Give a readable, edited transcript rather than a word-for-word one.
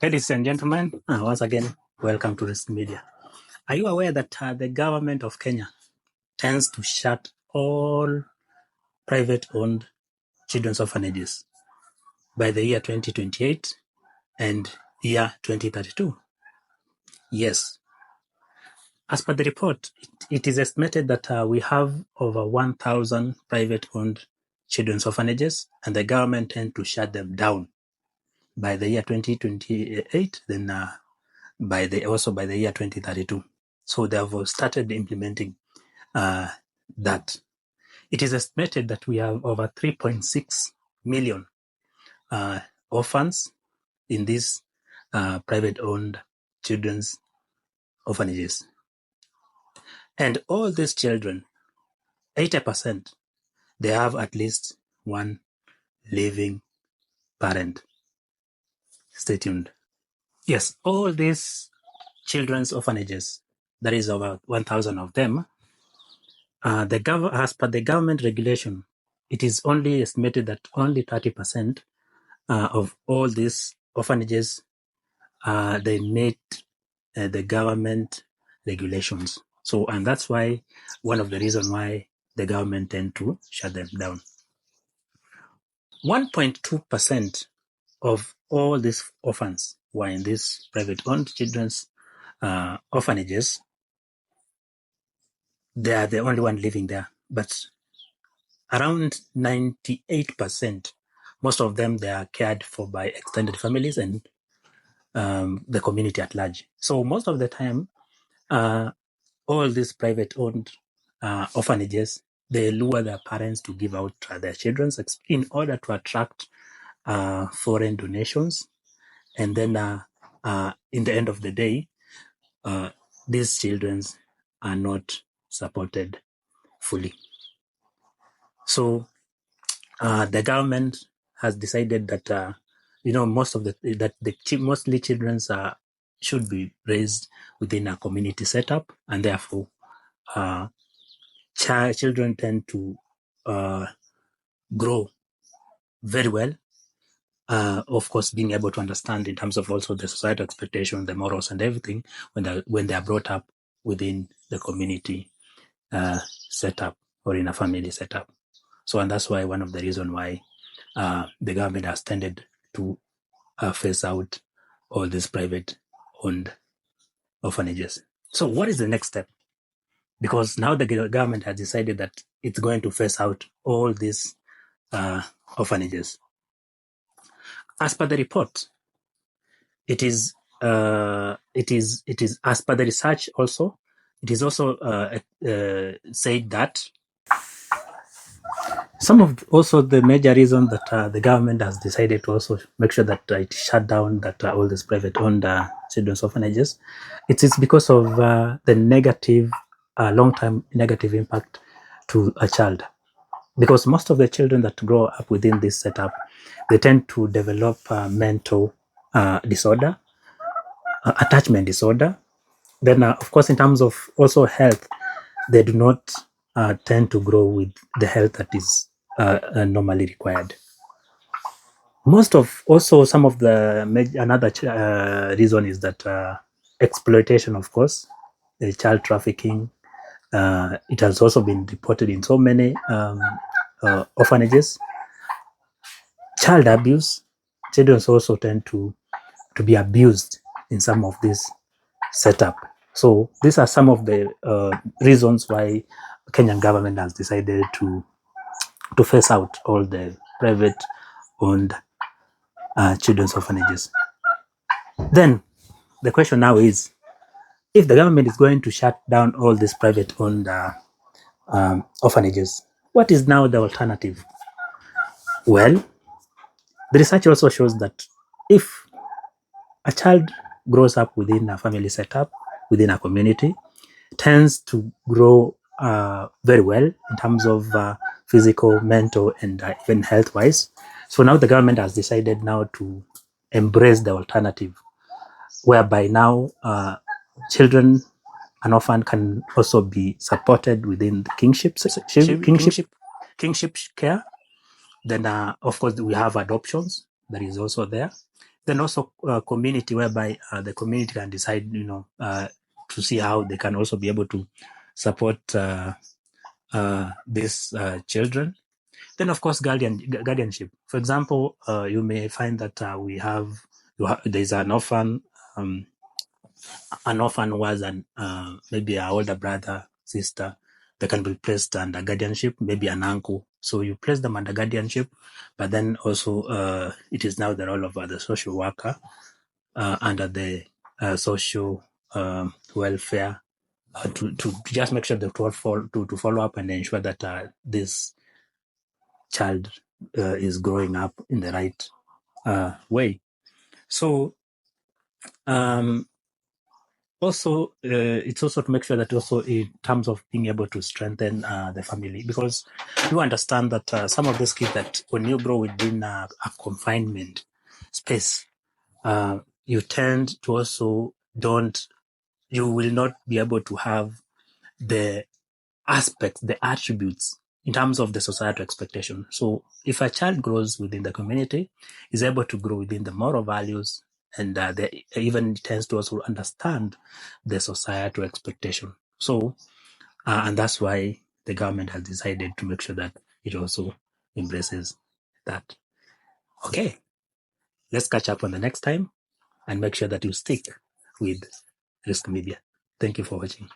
Ladies and gentlemen, once again, welcome to this media. Are you aware that the government of Kenya tends to shut all private-owned children's orphanages by the year 2028 and year 2032? Yes. As per the report, it is estimated that we have over 1,000 private-owned children's orphanages, and the government tends to shut them down by the year 2028, then by the year 2032. So they have started implementing that. It is estimated that we have over 3.6 million orphans in these private-owned children's orphanages. And all these children, 80%, they have at least one living parent. Stay tuned. Yes, all these children's orphanages, there is over 1,000 of them. As per the government regulation, it is only estimated that only 30% of all these orphanages they meet the government regulations. So, and that's why one of the reasons why the government tend to shut them down. 1.2% of all these orphans who are in these private-owned children's orphanages. They are the only one living there, but around 98%, most of them, they are cared for by extended families and the community at large. So most of the time, all these private-owned orphanages, they lure their parents to give out their children in order to attract foreign donations. And then in the end of the day, these children are not supported fully. So the government has decided that mostly children should be raised within a community setup, and therefore children tend to grow very well. Of course, being able to understand in terms of also the societal expectation, the morals and everything when they are brought up within the community setup or in a family setup. So, and that's why one of the reasons why the government has tended to phase out all these private-owned orphanages. So, what is the next step? Because now the government has decided that it's going to phase out all these orphanages. As per the report, it is as per the research also. It is also said that some of also the major reason that the government has decided to also make sure that it shut down all these private-owned children's orphanages, it is because of the negative, long-term negative impact to a child. Because most of the children that grow up within this setup, they tend to develop mental disorder, attachment disorder. Then, of course, in terms of also health, they do not tend to grow with the health that is normally required. Some of the another reason is that exploitation, of course, child trafficking. It has also been reported in so many orphanages. Child abuse. Children also tend to be abused in some of this setup. So these are some of the reasons why the Kenyan government has decided to phase out all the private-owned children's orphanages. Then the question now is, if the government is going to shut down all these private-owned orphanages, what is now the alternative? Well, the research also shows that if a child grows up within a family setup, within a community, tends to grow very well in terms of physical, mental, and even health-wise. So now the government has decided now to embrace the alternative, whereby now children, an orphan can also be supported within the kingship care. Then, of course, we have adoptions that is also there. Then also community, whereby the community can decide, to see how they can also be able to support these children. Then, of course, guardianship. For example, you may find that there's an orphan who has maybe an older brother, sister. They can be placed under guardianship, maybe an uncle. So you place them under guardianship, but then also it is now the role of the social worker under the social welfare to just make sure that to follow up and ensure that this child is growing up in the right way. So also, it's also to make sure that also in terms of being able to strengthen the family, because you understand that some of these kids, that when you grow within a confinement space, you tend to also you will not be able to have the aspects, the attributes in terms of the societal expectation. So if a child grows within the community, is able to grow within the moral values, and they even tends to also understand the societal expectation. So, and that's why the government has decided to make sure that it also embraces that. Okay, let's catch up on the next time and make sure that you stick with Risk Media. Thank you for watching.